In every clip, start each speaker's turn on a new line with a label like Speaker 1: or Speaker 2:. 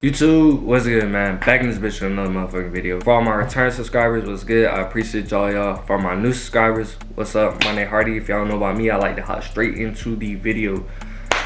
Speaker 1: YouTube, what's good, man? Back in this bitch with another motherfucking video. For all my return subscribers, what's good? I appreciate y'all. For my new subscribers, what's up? My name Hardy. If y'all don't know about me, I like to hop straight into the video.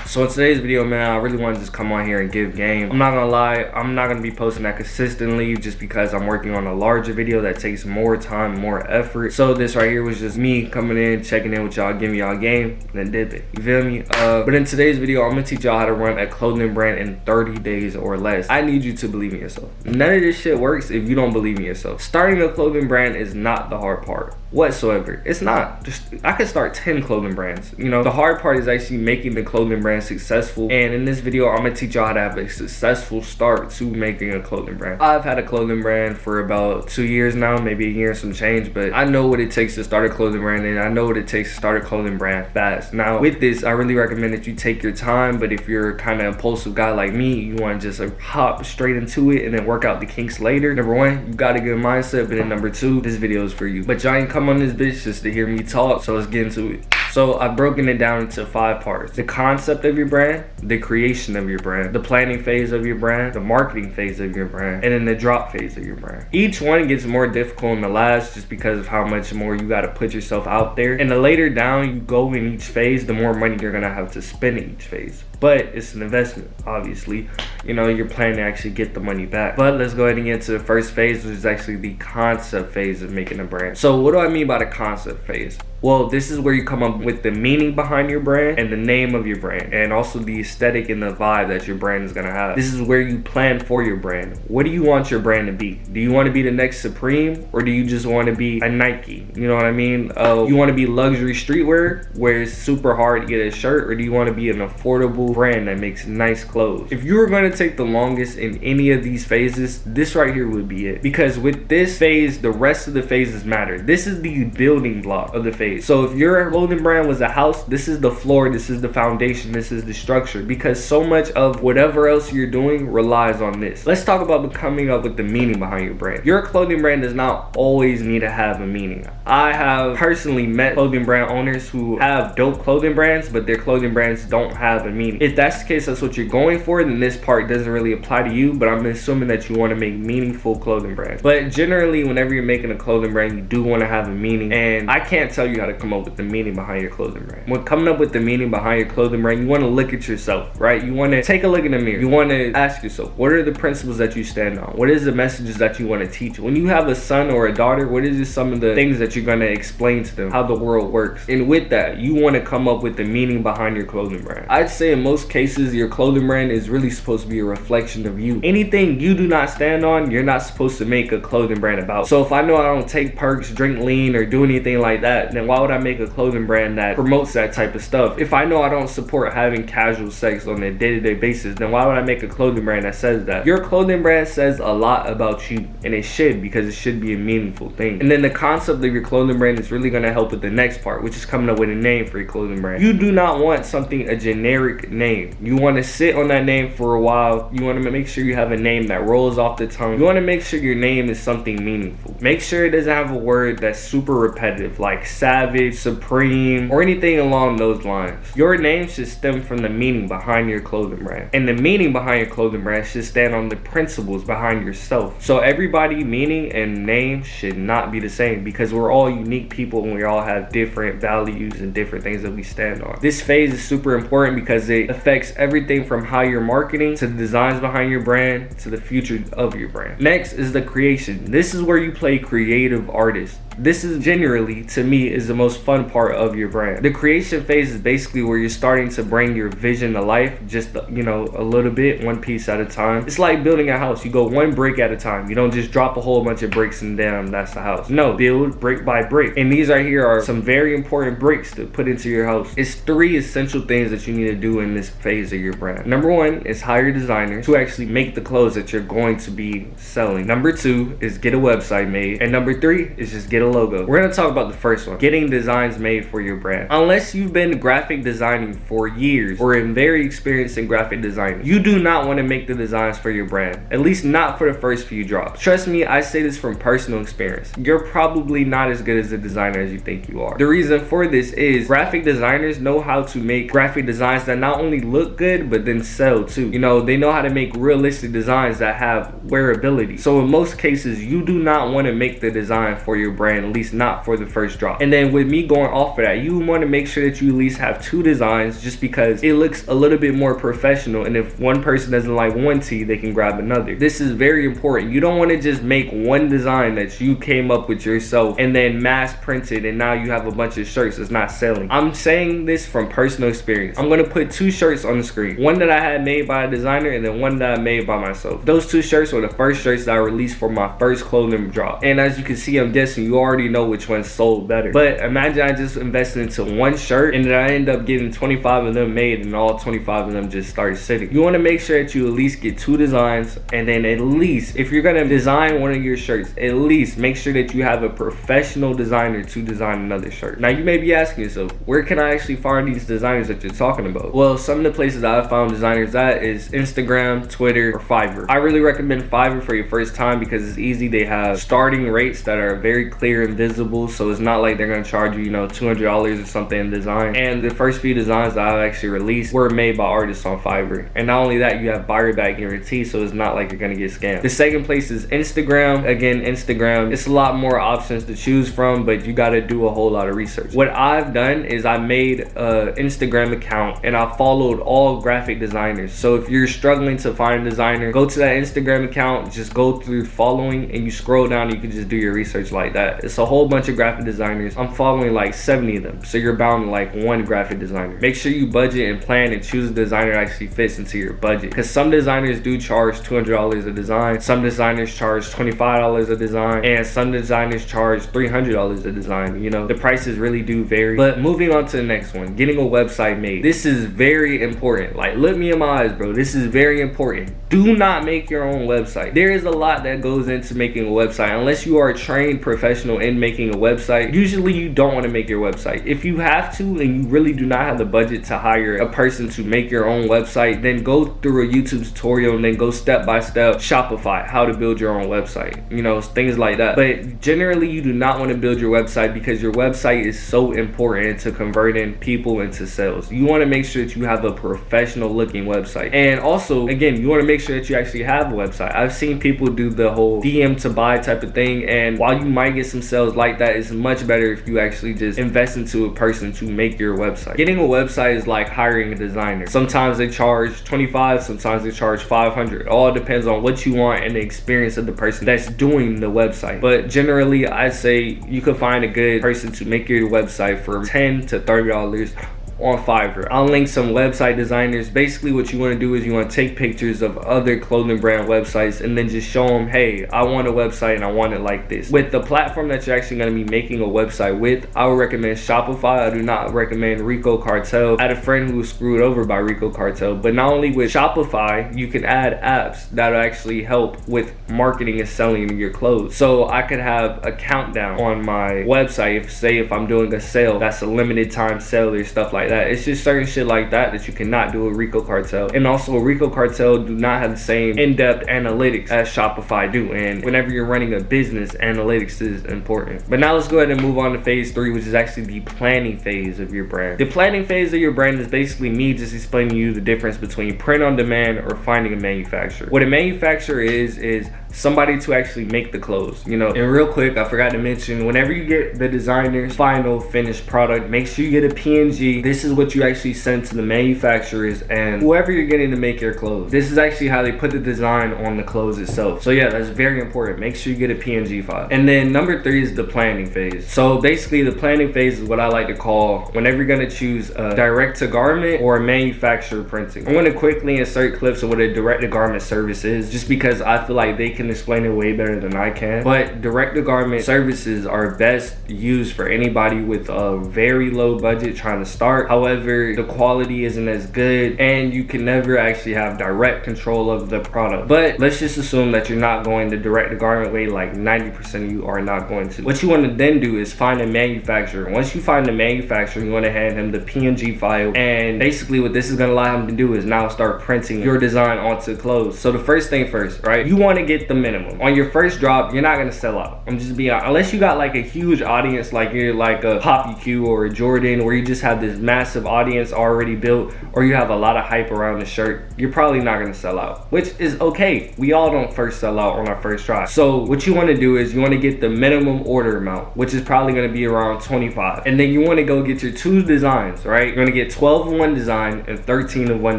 Speaker 1: So in today's video, man, I really want to just come on here and give game. I'm not gonna lie, I'm not gonna be posting that consistently just because I'm working on a larger video that takes more time, more effort. So this right here was just me coming in, checking in with y'all, giving y'all game, and then dip it. You feel me? But in today's video, I'm gonna teach y'all how to run a clothing brand in 30 days or less. I need you to believe in yourself. None of this shit works if you don't believe in yourself. Starting a clothing brand is not the hard part whatsoever. It's not. I could start 10 clothing brands. You know, the hard part is actually making the clothing brand successful. And in this video, I'm gonna teach y'all how to have a successful start to making a clothing brand. I've had a clothing brand for about 2 years now, maybe a year and some change, but I know what it takes to start a clothing brand, and I know what it takes to start a clothing brand fast. Now with this, I really recommend that you take your time, but if you're kind of impulsive guy like me, you want to just hop straight into it and then work out the kinks later. Number one, you got a good mindset, but then number two, this video is for you. But y'all ain't come on this bitch just to hear me talk, so let's get into it. So I've broken it down into 5 parts: the concept of your brand, the creation of your brand, the planning phase of your brand, the marketing phase of your brand, and then the drop phase of your brand. Each one gets more difficult in the last just because of how much more you got to put yourself out there. And the later down you go in each phase, the more money you're gonna have to spend in each phase. But it's an investment, obviously. You know, you're planning to actually get the money back. But let's go ahead and get into the first phase, which is actually the concept phase of making a brand. So what do I mean by the concept phase? Well, this is where you come up with the meaning behind your brand and the name of your brand, and also the aesthetic and the vibe that your brand is gonna have. This is where you plan for your brand. What do you want your brand to be? Do you want to be the next Supreme, or do you just want to be a Nike? You know what I mean? You want to be luxury streetwear where it's super hard to get a shirt, or do you want to be an affordable brand that makes nice clothes? If you were going to take the longest in any of these phases, this right here would be it. Because with this phase, the rest of the phases matter. This is the building block of the phase. So if your clothing brand was a house, this is the floor, this is the foundation, this is the structure, because so much of whatever else you're doing relies on this. Let's talk about coming up with the meaning behind your brand. Your clothing brand does not always need to have a meaning. I have personally met clothing brand owners who have dope clothing brands, but their clothing brands don't have a meaning. If that's the case, that's what you're going for, then this part doesn't really apply to you, but I'm assuming that you want to make meaningful clothing brands. But generally, whenever you're making a clothing brand, you do want to have a meaning, and I can't tell you how to come up with the meaning behind your clothing brand. When coming up with the meaning behind your clothing brand, you want to look at yourself, right? You want to take a look in the mirror. You want to ask yourself, what are the principles that you stand on? What is the messages that you want to teach? When you have a son or a daughter, what is some of the things that you're going to explain to them, how the world works? And with that, you want to come up with the meaning behind your clothing brand. I'd say in most cases, your clothing brand is really supposed to be a reflection of you. Anything you do not stand on, you're not supposed to make a clothing brand about. So if I know I don't take perks, drink lean, or do anything like that, then why would I make a clothing brand that promotes that type of stuff? If I know I don't support having casual sex on a day-to-day basis, then why would I make a clothing brand that says that? Your clothing brand says a lot about you, and it should, because it should be a meaningful thing. And then the concept of your clothing brand is really going to help with the next part, which is coming up with a name for your clothing brand. You do not want something a generic name. You want to sit on that name for a while. You want to make sure you have a name that rolls off the tongue. You want to make sure your name is something meaningful. Make sure it doesn't have a word that's super repetitive, like savage, supreme, or anything along those lines. Your name should stem from the meaning behind your clothing brand, and the meaning behind your clothing brand should stand on the principles behind yourself. So everybody's meaning and name should not be the same, because we're all unique people and we all have different values and different things that we stand on. This phase is super important because it affects everything from how you're marketing to the designs behind your brand to the future of your brand. Next is the creation. This is where you play creative artist. This is generally, to me, is the most fun part of your brand. The creation phase is basically where you're starting to bring your vision to life, just, you know, a little bit, one piece at a time. It's like building a house. You go one brick at a time. You don't just drop a whole bunch of bricks and damn, that's the house. No, build brick by brick. And these right here are some very important bricks to put into your house. It's 3 essential things that you need to do in this phase of your brand. Number 1 is hire designers to actually make the clothes that you're going to be selling. Number 2 is get a website made. And number 3 is just get a logo. We're gonna talk about the first one, getting designs made for your brand. Unless you've been graphic designing for years or are very experienced in graphic design, you do not want to make the designs for your brand, at least not for the first few drops. Trust me, I say this from personal experience. You're probably not as good as a designer as you think you are. The reason for this is graphic designers know how to make graphic designs that not only look good but then sell too. You know, they know how to make realistic designs that have wearability. So in most cases, you do not want to make the design for your brand, at least not for the first drop. And then with me going off of that, you want to make sure that you at least have 2 designs, just because it looks a little bit more professional, and if one person doesn't like one tee, they can grab another. This is very important. You don't want to just make one design that you came up with yourself and then mass print it, and now you have a bunch of shirts that's not selling. I'm saying this from personal experience. I'm going to put 2 shirts on the screen, one that I had made by a designer and then one that I made by myself. Those 2 shirts were the first shirts that I released for my first clothing drop, and as you can see, I'm guessing you already know which one sold better. But imagine I just invested into one shirt and then I end up getting 25 of them made, and all 25 of them just started sitting. You want to make sure that you at least get 2 designs, and then at least if you're going to design one of your shirts, at least make sure that you have a professional designer to design another shirt. Now you may be asking yourself, where can I actually find these designers that you're talking about? Well, some of the places I've found designers at is Instagram, Twitter, or Fiverr. I really recommend Fiverr for your first time because it's easy. They have starting rates that are very clear and visible, so it's not like they're going to charge you, you know, $200 or something in design. And the first few designs that I've actually released were made by artists on Fiverr. And not only that, you have buyer back guarantee, so it's not like you're going to get scammed. The second place is Instagram. Again, Instagram, it's a lot more options to choose from, but you got to do a whole lot of research. What I've done is I made an Instagram account and I followed all graphic designers. So if you're struggling to find a designer, go to that Instagram account, just go through following, and you scroll down and you can just do your research like that. It's a whole bunch of graphic designers. I'm following like 70 of them, so you're bound to like one graphic designer. Make sure you budget and plan and choose a designer that actually fits into your budget, because some designers do charge $200 a design, some designers charge $25 a design, and some designers charge $300 a design. You know, the prices really do vary. But moving on to the next one, getting a website made. This is very important. Like, look me in my eyes, bro. This is very important. Do not make your own website. There is a lot that goes into making a website. Unless you are a trained professional in making a website, usually you don't want to make your website. If you have to and you really do not have the budget to hire a person to make your own website, then go through a YouTube tutorial and then go step by step Shopify, how to build your own website, you know, things like that. But generally you do not want to build your website because your website is so important to converting people into sales. You want to make sure that you have a professional looking website, and also again, you want to make sure that you actually have a website. I've seen people do the whole DM to buy type of thing, and while you might get some sales like that, it's much better if you actually just invest into a person to make your website. Getting a website is like hiring a designer. Sometimes they charge 25, sometimes they charge 500. All depends on what you want and the experience of the person that's doing the website. But generally, I'd say you could find a good person to make your website for $10 to $30 on Fiverr. I'll link some website designers. Basically what you want to do is you want to take pictures of other clothing brand websites and then just show them, hey, I want a website and I want it like this. With the platform that you're actually going to be making a website with, I would recommend Shopify. I do not recommend Rico Cartel. I had a friend who was screwed over by Rico Cartel. But not only with Shopify, you can add apps that'll actually help with marketing and selling your clothes. So I could have a countdown on my website. If I'm doing a sale that's a limited time sale or stuff like that. It's just certain shit like that you cannot do with Rico Cartel. And also Rico Cartel do not have the same in-depth analytics as Shopify do, and whenever you're running a business, analytics is important. But now let's go ahead and move on to phase 3, which is actually the planning phase of your brand. The planning phase of your brand is basically me just explaining to you the difference between print on demand or finding a manufacturer. What a manufacturer is somebody to actually make the clothes, you know. And real quick, I forgot to mention, whenever you get the designer's final finished product, make sure you get a PNG. This is what you actually send to the manufacturers and whoever you're getting to make your clothes. This is actually how they put the design on the clothes itself. So yeah, that's very important. Make sure you get a PNG file. And then number 3 is the planning phase. So basically the planning phase is what I like to call whenever you're going to choose a direct to garment or a manufacturer printing. I'm going to quickly insert clips of what a direct to garment service is, just because I feel like they can can explain it way better than I can. But direct-to-garment services are best used for anybody with a very low budget trying to start. However, the quality isn't as good and you can never actually have direct control of the product. But let's just assume that you're not going the direct-to-garment way, like 90% of you are not going to. What you want to then do is find a manufacturer. Once you find the manufacturer, you want to hand him the PNG file, and basically what this is going to allow him to do is now start printing your design onto clothes. So the first thing first, right? You want to get the minimum. On your first drop, you're not going to sell out. I'm just being honest. Unless you got like a huge audience, like you're like a Poppy Q or a Jordan, where you just have this massive audience already built, or you have a lot of hype around the shirt, you're probably not going to sell out, which is okay. We all don't first sell out on our first try. So what you want to do is you want to get the minimum order amount, which is probably going to be around 25. And then you want to go get your 2 designs, right? You're going to get 12 of one design and 13 of one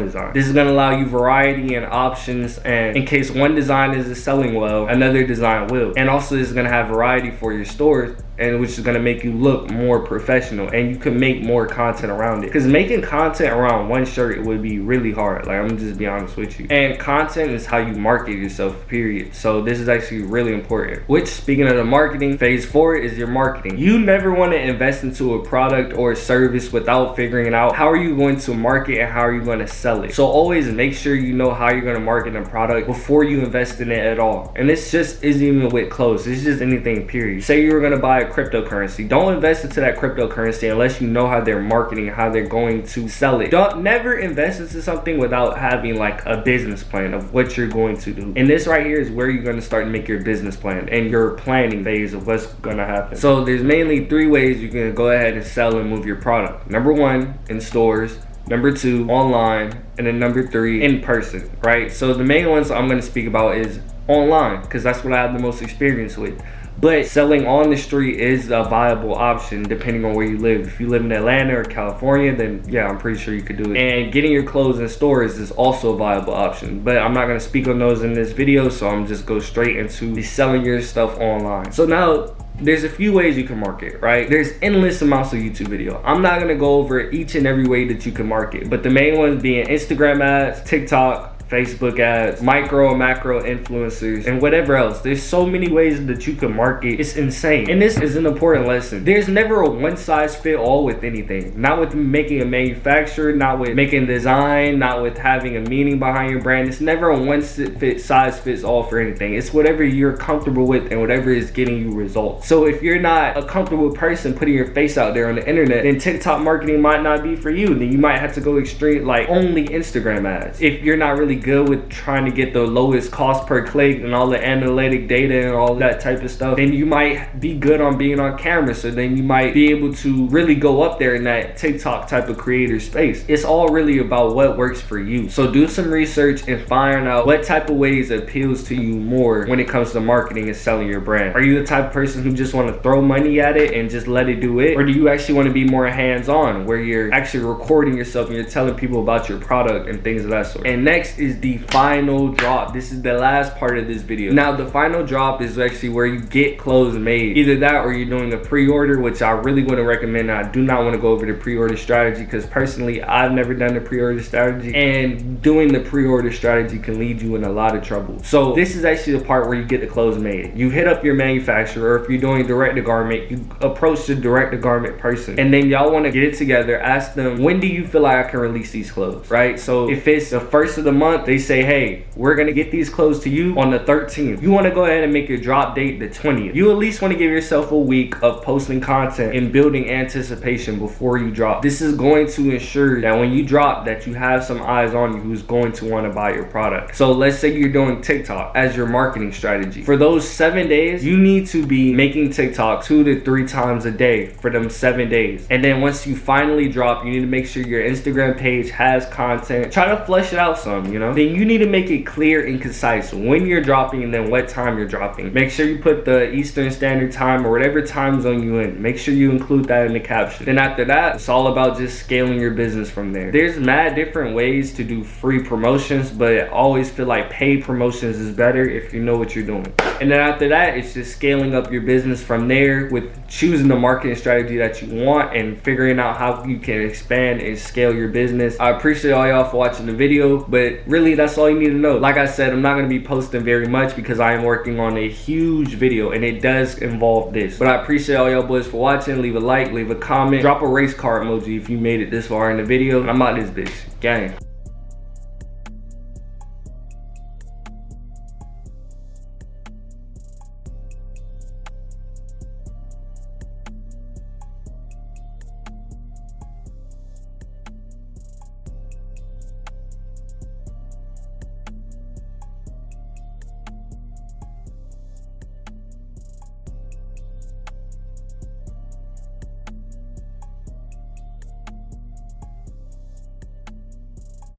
Speaker 1: design. This is going to allow you variety and options, and in case one design isn't selling well, another design will. And also this is going to have variety for your stores, and which is going to make you look more professional, and you can make more content around it, because making content around one shirt would be really hard. Like, I'm just be honest with you. And content is how you market yourself, period. So this is actually really important. Which, speaking of the marketing, phase 4 is your marketing. You never want to invest into a product or a service without figuring out how are you going to market and how are you going to sell it. So always make sure you know how you're going to market a product before you invest in it at all. And this just isn't even with clothes, it's just anything, period. Say you were going to buy a cryptocurrency, don't invest into that cryptocurrency unless you know how they're marketing, how they're going to sell it. Don't never invest into something without having like a business plan of what you're going to do. And this right here is where you're going to start to make your business plan and your planning phase of what's going to happen. So there's mainly 3 ways you can go ahead and sell and move your product. Number 1, in stores. Number 2, online. And then number 3, in person, right? So the main ones I'm going to speak about is online, because that's what I have the most experience with. But selling on the street is a viable option depending on where you live. If you live in Atlanta or California, then yeah, I'm pretty sure you could do it. And getting your clothes in stores is also a viable option. But I'm not going to speak on those in this video, so I'm just go straight into the selling your stuff online. So now, there's a few ways you can market, right? There's endless amounts of YouTube video. I'm not going to go over each and every way that you can market, but the main ones being Instagram ads, TikTok, Facebook ads, micro and macro influencers, and whatever else. There's so many ways that you can market. It's insane. And this is an important lesson. There's never a one size fit all with anything. Not with making a manufacturer, not with making design, not with having a meaning behind your brand. It's never a one size fits all for anything. It's whatever you're comfortable with and whatever is getting you results. So if you're not a comfortable person putting your face out there on the internet, then TikTok marketing might not be for you. Then you might have to go extreme, like only Instagram ads. If you're not really good with trying to get the lowest cost per click and all the analytic data and all that type of stuff, then you might be good on being on camera. So then you might be able to really go up there in that TikTok type of creator space. It's all really about what works for you. So do some research and find out what type of ways appeals to you more when it comes to marketing and selling your brand. Are you the type of person who just want to throw money at it and just let it do it? Or do you actually want to be more hands-on, where you're actually recording yourself and you're telling people about your product and things of that sort? And next is the final drop. This is the last part of this video. Now the final drop is actually where you get clothes made. Either that or you're doing a pre-order, which I really wouldn't recommend. I do not want to go over the pre-order strategy because personally I've never done the pre-order strategy, and doing the pre-order strategy can lead you in a lot of trouble. So this is actually the part where you get the clothes made. You hit up your manufacturer, or if you're doing direct to garment, you approach the direct to garment person, and then y'all want to get it together. Ask them, when do you feel like I can release these clothes, right? So if it's the first of the month, they say, hey, we're gonna get these clothes to you on the 13th. You want to go ahead and make your drop date the 20th. You at least want to give yourself a week of posting content and building anticipation before you drop. This is going to ensure that when you drop, that you have some eyes on you who's going to want to buy your product. So let's say you're doing TikTok as your marketing strategy. For those 7 days, you need to be making TikTok 2 to 3 times a day for them 7 days. And then once you finally drop, you need to make sure your Instagram page has content. Try to flesh it out some, you know? Then you need to make it clear and concise when you're dropping and then what time you're dropping. Make sure you put the Eastern Standard Time or whatever time zone you in. Make sure you include that in the caption. Then after that, it's all about just scaling your business from there. There's mad different ways to do free promotions, but I always feel like paid promotions is better if you know what you're doing. And then after that, it's just scaling up your business from there with choosing the marketing strategy that you want and figuring out how you can expand and scale your business. I appreciate all y'all for watching the video, but really that's all you need to know. Like I said, I'm not going to be posting very much because I am working on a huge video and it does involve this. But I appreciate all y'all boys for watching. Leave a like, leave a comment, drop a race car emoji if you made it this far in the video. I'm out this bitch. Gang.